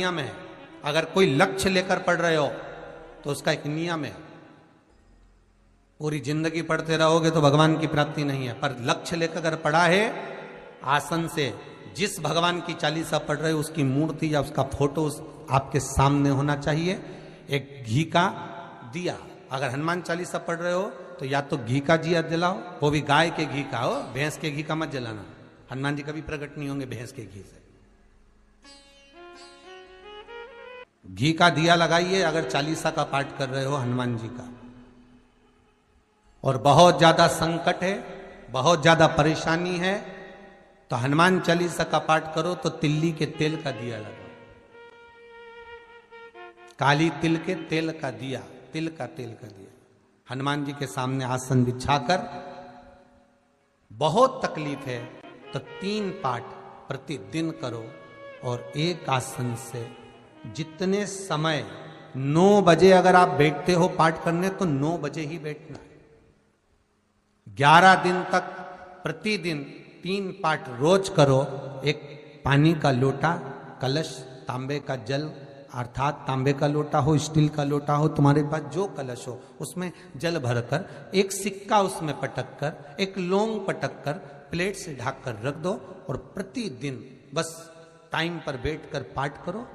नियम है। अगर कोई लक्ष्य लेकर पढ़ रहे हो तो उसका एक नियम है। पूरी जिंदगी पढ़ते रहोगे तो भगवान की प्राप्ति नहीं है, पर लक्ष्य लेकर अगर पढ़ा है आसन से, जिस भगवान की चालीसा पढ़ रहे हो उसकी मूर्ति या उसका फोटो आपके सामने होना चाहिए। एक घी का दिया, अगर हनुमान चालीसा पढ़ रहे हो तो या तो घी का दिया जलाओ, वो भी गाय के घी का हो, भैंस के घी का मत जलाना। हनुमान जी कभी प्रकट नहीं होंगे भैंस के घी से। घी का दिया लगाइए अगर चालीसा का पाठ कर रहे हो हनुमान जी का। और बहुत ज्यादा संकट है, बहुत ज्यादा परेशानी है तो हनुमान चालीसा का पाठ करो तो तिल्ली के तेल का दिया लगाओ, काली तिल के तेल का दिया, तिल का तेल का दिया हनुमान जी के सामने आसन बिछाकर। बहुत तकलीफ है तो 3 पाठ प्रतिदिन करो और एक आसन से जितने समय 9 बजे अगर आप बैठते हो पाठ करने तो 9 बजे ही बैठना है। 11 दिन तक प्रतिदिन 3 पाठ रोज करो। एक पानी का लोटा, कलश, तांबे का जल अर्थात तांबे का लोटा हो, स्टील का लोटा हो, तुम्हारे पास जो कलश हो उसमें जल भरकर, एक सिक्का उसमें पटक कर, एक लौंग पटक कर प्लेट से ढक कर रख दो और प्रतिदिन बस टाइम पर बैठकर पाठ करो।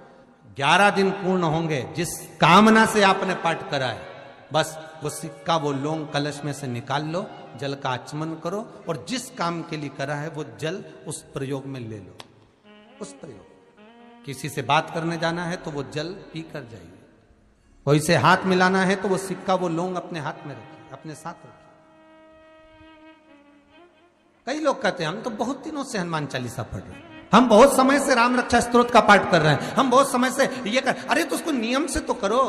11 दिन पूर्ण होंगे, जिस कामना से आपने पाठ करा है बस वो सिक्का, वो लौंग कलश में से निकाल लो, जल का आचमन करो और जिस काम के लिए करा है वो जल उस प्रयोग में ले लो। उस प्रयोग, किसी से बात करने जाना है तो वो जल पी कर जाइए, कोई से हाथ मिलाना है तो वो सिक्का, वो लौंग अपने हाथ में रखिए, अपने साथ रखिए। कई लोग कहते हैं हम तो बहुत दिनों से हनुमान चालीसा पढ़ रहे हैं, हम बहुत समय से राम रक्षा स्तोत्र का पाठ कर रहे हैं, हम बहुत समय से ये कर। अरे तो उसको नियम से तो करो।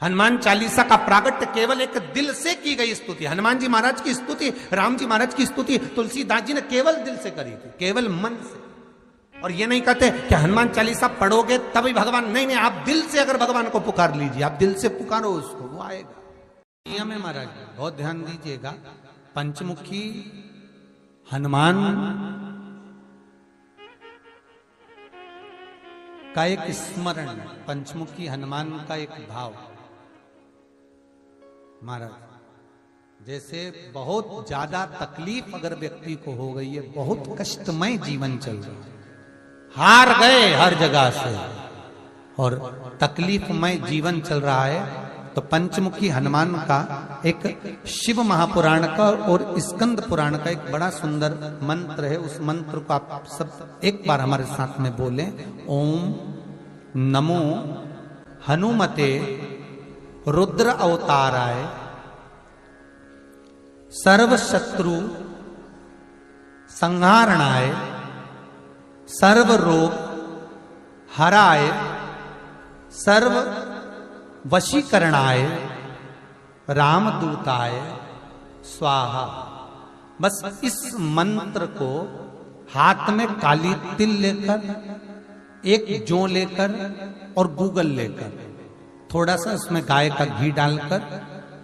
हनुमान चालीसा का प्रागट्य केवल एक दिल से की गई स्तुति। हनुमान जी महाराज की स्तुति, राम जी महाराज की स्तुति तुलसीदास जी ने केवल दिल से करी थी, केवल मन से। और ये नहीं कहते कि हनुमान चालीसा पढ़ोगे तभी भगवान, नहीं नहीं, आप दिल से अगर भगवान को पुकार लीजिए, आप दिल से पुकारो उसको, वो आएगा। नियम है महाराज, बहुत ध्यान दीजिएगा। पंचमुखी हनुमान का एक स्मरण, पंचमुखी हनुमान का एक भाव। महाराज जैसे बहुत ज्यादा तकलीफ अगर व्यक्ति को हो गई है, बहुत कष्टमय जीवन चल रहा है, हार गए हर जगह से और तकलीफमय जीवन चल रहा है, तो पंचमुखी हनुमान का एक शिव महापुराण का और स्कंद पुराण का एक बड़ा सुंदर मंत्र है। उस मंत्र को आप सब एक बार हमारे साथ में बोलें। ओम नमो हनुमते रुद्र अवताराय सर्व शत्रु संहारणाय सर्व रोग हराय सर्व वशीकरणाय रामदूताय स्वाहा। बस इस मंत्र को हाथ में काली तिल लेकर, एक जौ लेकर और गूगल लेकर, थोड़ा सा उसमें गाय का घी डालकर,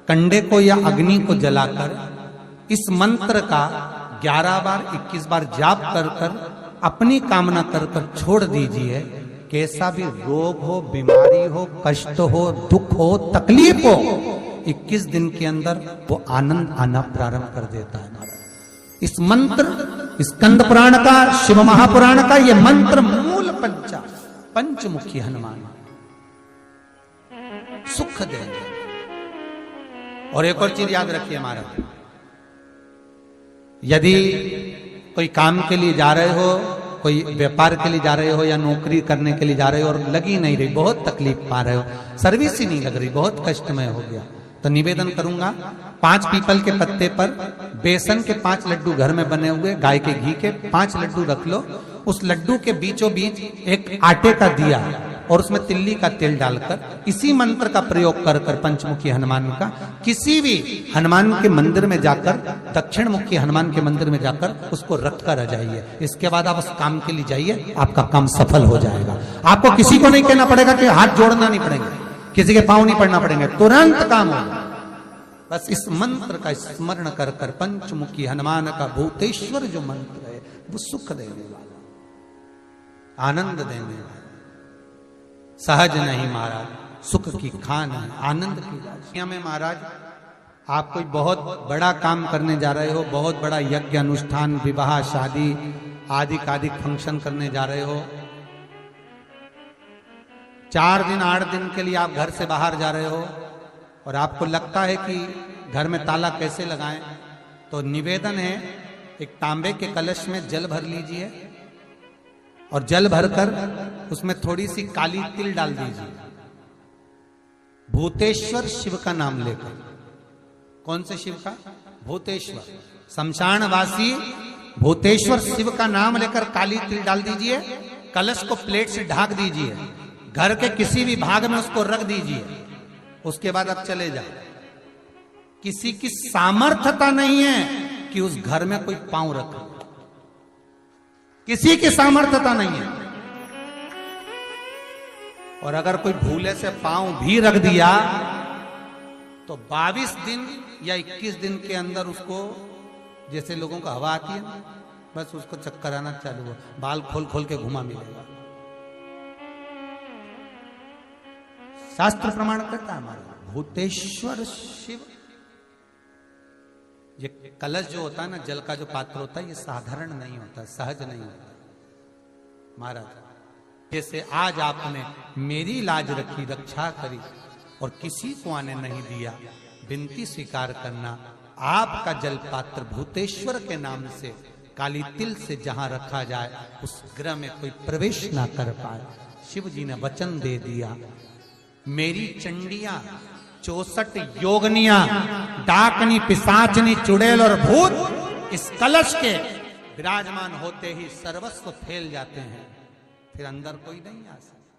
कंडे को या अग्नि को जलाकर इस मंत्र का 11 बार 21 बार जाप कर कर अपनी कामना कर कर छोड़ दीजिए। कैसा भी रोग हो, बीमारी हो, कष्ट हो, दुख हो, तकलीफ हो, 21 दिन के अंदर वो आनंद आना प्रारंभ कर देता है। इस मंत्र, स्कंद पुराण का, शिव महापुराण का ये मंत्र मूल पंचमुखी हनुमान सुख देंगे। और एक और चीज याद रखिए महाराज, यदि कोई काम के लिए जा रहे हो, कोई व्यापार के लिए जा रहे हो या नौकरी करने के लिए जा रहे हो और लगी नहीं रही, बहुत तकलीफ पा रहे हो, सर्विस ही नहीं लग रही, बहुत कष्टमय हो गया, तो निवेदन करूंगा 5 पीपल के पत्ते पर बेसन के 5 लड्डू घर में बने हुए, गाय के घी के 5 लड्डू रख लो। उस लड्डू के बीचों बीच एक आटे का दिया और उसमें तिल्ली का तेल डालकर इसी मंत्र का प्रयोग कर कर पंचमुखी हनुमान का किसी भी हनुमान के मंदिर में जाकर, दक्षिण मुखी हनुमान के मंदिर में जाकर उसको रख कर आ जाइए। इसके बाद आप उस काम के लिए जाइए, आपका काम सफल हो जाएगा। आपको किसी को नहीं कहना पड़ेगा कि हाथ जोड़ना नहीं पड़ेंगे, किसी के पांव नहीं पड़ना पड़ेंगे, तुरंत काम होगा। बस इस मंत्र का स्मरण कर कर, पंचमुखी हनुमान का भूतेश्वर जो मंत्र है, वो सुख देने वाला, आनंद देने वाला। सहज नहीं महाराज, सुख की खान है, आनंद की राशि में। महाराज आप कोई बहुत बड़ा काम करने जा रहे हो, बहुत बड़ा यज्ञ अनुष्ठान, विवाह, शादी आदि फंक्शन करने जा रहे हो, 4 दिन 8 दिन के लिए आप घर से बाहर जा रहे हो और आपको लगता है कि घर में ताला कैसे लगाएं, तो निवेदन है एक तांबे के कलश में जल भर लीजिए और जल भरकर उसमें थोड़ी सी काली तिल डाल दीजिए, भूतेश्वर शिव का नाम लेकर। कौन से शिव का? भूतेश्वर, शमशानवासी भूतेश्वर शिव का नाम लेकर काली तिल डाल दीजिए, कलश को प्लेट से ढक दीजिए, घर के किसी भी भाग में उसको रख दीजिए। उसके बाद आप चले जाओ। किसी की सामर्थ्यता नहीं है कि उस घर में कोई पांव रखे, किसी की सामर्थ्यता नहीं है। और अगर कोई भूले से पांव भी रख दिया तो 22 दिन या 21 दिन के अंदर उसको, जैसे लोगों को हवा आती है, बस उसको चक्कर आना चालू हो, बाल खोल खोल के घुमा मिलेगा। शास्त्र प्रमाण करता है हमारा भूतेश्वर शिव। ये कलश जो होता है ना, जल का जो पात्र होता है, ये साधारण नहीं होता, सहज नहीं होता महाराज। जैसे आज आपने मेरी लाज रखी, रक्षा करी और किसी को आने नहीं दिया, विनती स्वीकार करना। आपका जल पात्र भूतेश्वर के नाम से काली तिल से जहां रखा जाए उस गृह में कोई प्रवेश ना कर पाए। शिव जी ने वचन दे दिया, मेरी चंडियां 64 योगनियां, डाकनी, पिशाचनी, चुड़ैल और भूत इस कलश के विराजमान होते ही सर्वस्व फैल जाते हैं, फिर अंदर कोई नहीं आ सकता,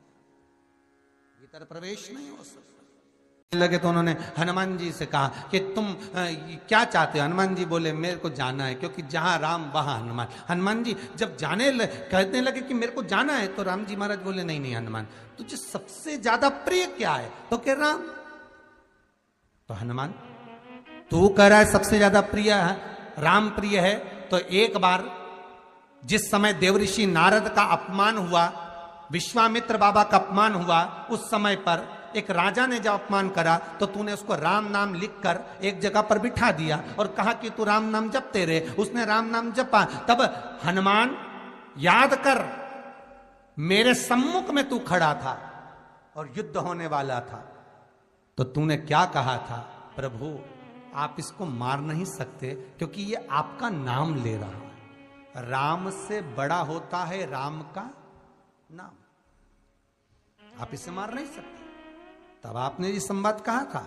भीतर प्रवेश नहीं हो सकता। लगे तो उन्होंने हनुमान जी से कहा कि तुम क्या चाहते हो? हनुमान जी बोले मेरे को जाना है, क्योंकि जहां राम वहां हनुमान। हनुमान जी जब कहने लगे कि मेरे को जाना है, तो राम जी महाराज बोले नहीं नहीं हनुमान, तुझे सबसे ज्यादा प्रिय क्या है? तो कह राम। तो हनुमान तू कह रहा है सबसे ज्यादा प्रिय है राम प्रिय है, तो एक बार जिस समय देवऋषि नारद का अपमान हुआ, विश्वामित्र बाबा का अपमान हुआ, उस समय पर एक राजा ने जब अपमान करा तो तूने उसको राम नाम लिखकर एक जगह पर बिठा दिया और कहा कि तू राम नाम जपते रहे। उसने राम नाम जपा। तब हनुमान याद कर, मेरे सम्मुख में तू खड़ा था और युद्ध होने वाला था, तो तूने क्या कहा था? प्रभु आप इसको मार नहीं सकते क्योंकि ये आपका नाम ले रहा है। राम से बड़ा होता है राम का नाम, आप इसे मार नहीं सकते। तब आपने ये संवाद कहा था,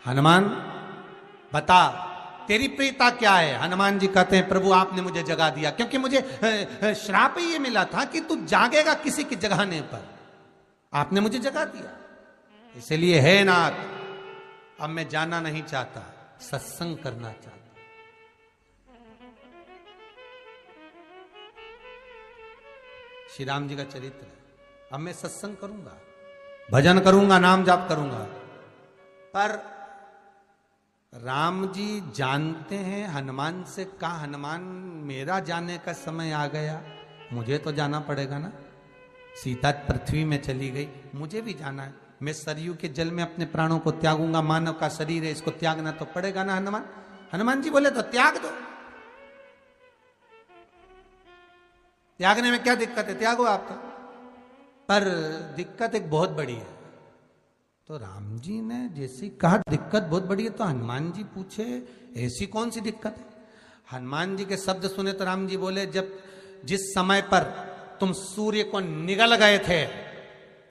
हनुमान बता तेरी प्रियता क्या है? हनुमान जी कहते हैं प्रभु आपने मुझे जगा दिया, क्योंकि मुझे श्राप ये मिला था कि तू जागेगा किसी की जगाने पर, आपने मुझे जगा दिया। इसलिए है नाथ, अब मैं जाना नहीं चाहता, सत्संग करना चाहता। श्री राम जी का चरित्र है। अब मैं सत्संग करूंगा, भजन करूंगा, नाम जाप करूंगा। पर राम जी जानते हैं हनुमान से कहा, हनुमान मेरा जाने का समय आ गया, मुझे तो जाना पड़ेगा ना। सीता पृथ्वी में चली गई, मुझे भी जाना है। मैं सरयू के जल में अपने प्राणों को त्यागूंगा, मानव का शरीर है, इसको त्यागना तो पड़ेगा ना हनुमान। हनुमान जी बोले तो त्याग दो, त्यागने में क्या दिक्कत है, त्यागो आप तो। पर दिक्कत एक बहुत बड़ी है। तो राम जी ने जैसी कहा दिक्कत बहुत बड़ी है, तो हनुमान जी पूछे ऐसी कौन सी दिक्कत है? हनुमान जी के शब्द सुने तो राम जी बोले, जब जिस समय पर तुम सूर्य को निगल गए थे,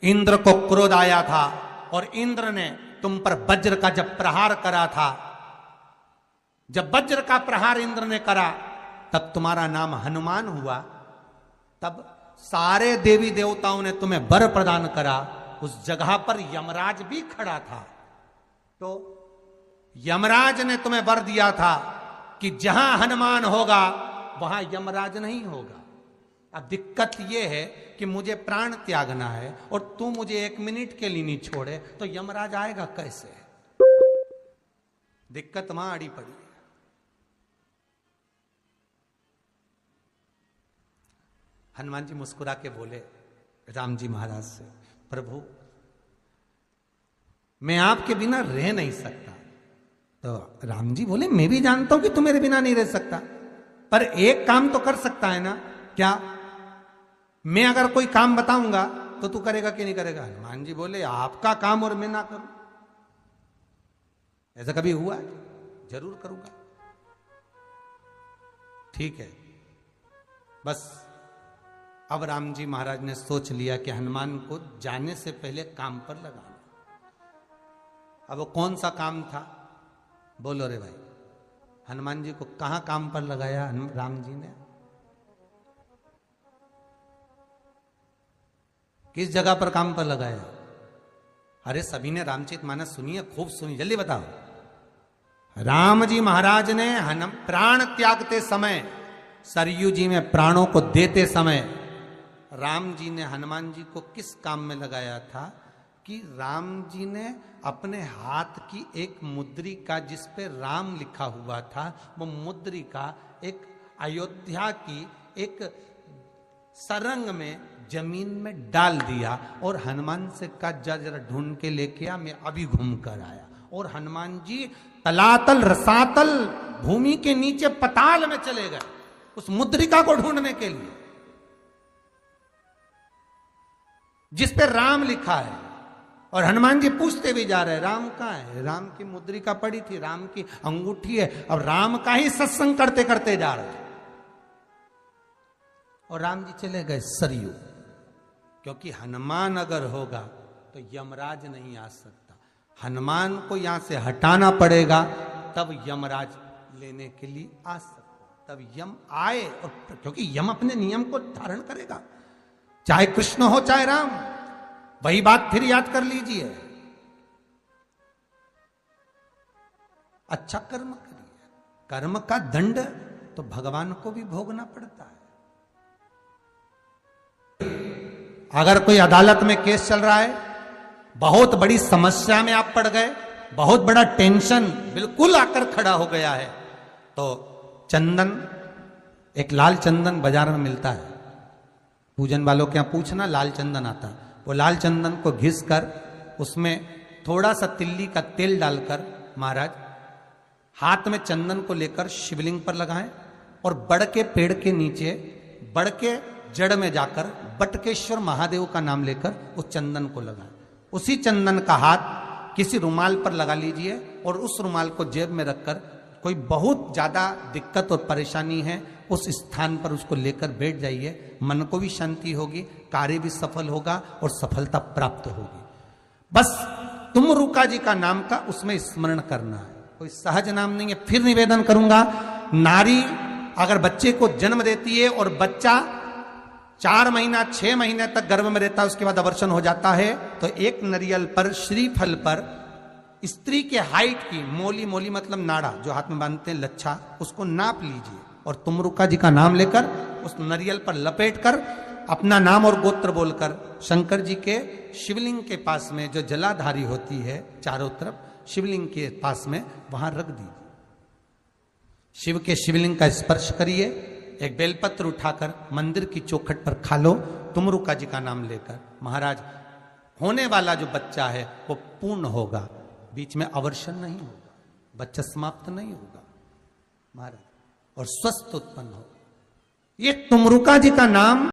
इंद्र को क्रोध आया था और इंद्र ने तुम पर वज्र का जब प्रहार करा था, जब वज्र का प्रहार इंद्र ने करा तब तुम्हारा नाम हनुमान हुआ। तब सारे देवी देवताओं ने तुम्हें वर प्रदान करा। उस जगह पर यमराज भी खड़ा था, तो यमराज ने तुम्हें वर दिया था कि जहां हनुमान होगा वहां यमराज नहीं होगा। अब दिक्कत यह है कि मुझे प्राण त्यागना है और तू मुझे 1 मिनट के लिए नहीं छोड़े, तो यमराज आएगा कैसे? दिक्कत वहां अड़ी पड़ी है। हनुमान जी मुस्कुरा के बोले राम जी महाराज से, प्रभु मैं आपके बिना रह नहीं सकता। तो राम जी बोले, मैं भी जानता हूं कि तू मेरे बिना नहीं रह सकता, पर एक काम तो कर सकता है ना। क्या? मैं अगर कोई काम बताऊंगा तो तू करेगा कि नहीं करेगा? हनुमान जी बोले, आपका काम और मैं ना करूं, ऐसा कभी हुआ है? जरूर करूंगा। ठीक है। बस अब राम जी महाराज ने सोच लिया कि हनुमान को जाने से पहले काम पर लगाना। अब वो कौन सा काम था? बोलो रे भाई। हनुमान जी को कहां काम पर लगाया राम जी ने? किस जगह पर काम पर लगाया? अरे सभी ने रामचरितमानस सुनी है, खूब सुनी, जल्दी बताओ। राम जी महाराज ने प्राण त्यागते समय, सरयू जी में प्राणों को देते समय, राम जी ने हनुमान जी को किस काम में लगाया था? कि राम जी ने अपने हाथ की एक मुद्रिका जिस पे राम लिखा हुआ था, वो मुद्रिका एक अयोध्या की एक सरंग में जमीन में डाल दिया और हनुमान से कहा, जा जरा ढूंढ के लेके आ, मैं अभी घूम कर आया। और हनुमान जी तलातल रसातल भूमि के नीचे पताल में चले गए उस मुद्रिका को ढूंढने के लिए जिस पे राम लिखा है। और हनुमान जी पूछते भी जा रहे, राम कहाँ है? राम की मुद्रिका पड़ी थी, राम की अंगूठी है। अब राम का ही सत्संग करते करते जा रहे और राम जी चले गए सरयू, क्योंकि हनुमान अगर होगा तो यमराज नहीं आ सकता। हनुमान को यहां से हटाना पड़ेगा, तब यमराज लेने के लिए आ सकता, तब यम आए। और क्योंकि यम अपने नियम को धारण करेगा, चाहे कृष्ण हो चाहे राम। वही बात फिर याद कर लीजिए, अच्छा कर्म करिए, कर्म का दंड तो भगवान को भी भोगना पड़ता है। अगर कोई अदालत में केस चल रहा है, बहुत बड़ी समस्या में आप पड़ गए, बहुत बड़ा टेंशन बिल्कुल आकर खड़ा हो गया है, तो चंदन, एक लाल चंदन बाजार में मिलता है, पूजन वालों के यहां पूछना, लाल चंदन आता है। वो लाल चंदन को घिस कर उसमें थोड़ा सा तिल्ली का तेल डालकर महाराज हाथ में चंदन को लेकर शिवलिंग पर लगाएं और बड़ के पेड़ के नीचे, बड़ के जड़ में जाकर बटकेश्वर महादेव का नाम लेकर उस चंदन को लगाएं। उसी चंदन का हाथ किसी रुमाल पर लगा लीजिए और उस रुमाल को जेब में रखकर, कोई बहुत ज्यादा दिक्कत और परेशानी है उस स्थान पर उसको लेकर बैठ जाइए। मन को भी शांति होगी, कार्य भी सफल होगा और सफलता प्राप्त होगी। बस तुमरुका जी का नाम का उसमें स्मरण करना है, कोई सहज नाम नहीं है। फिर निवेदन करूंगा, नारी अगर बच्चे को जन्म देती है और बच्चा 4 महीना 6 महीने तक गर्भ में रहता है, उसके बाद अवर्षण हो जाता है, तो एक नरियल पर, श्रीफल पर स्त्री के हाइट की मोली, मोली मतलब नाड़ा जो हाथ में बांधते हैं, लच्छा, उसको नाप लीजिए और तुमरुका जी का नाम लेकर उस नरियल पर लपेट कर अपना नाम और गोत्र बोलकर शंकर जी के शिवलिंग के पास में जो जलाधारी होती है चारों तरफ शिवलिंग के पास में, वहां रख दीजिए। शिव के शिवलिंग का स्पर्श करिए, एक बेलपत्र उठाकर मंदिर की चौखट पर खा लो, तुमरुका जी का नाम लेकर। महाराज होने वाला जो बच्चा है वो पूर्ण होगा, बीच में अवर्षण नहीं होगा, बच्चा समाप्त नहीं होगा महाराज, और स्वस्थ उत्पन्न होगा। ये तुमरुका जी का नाम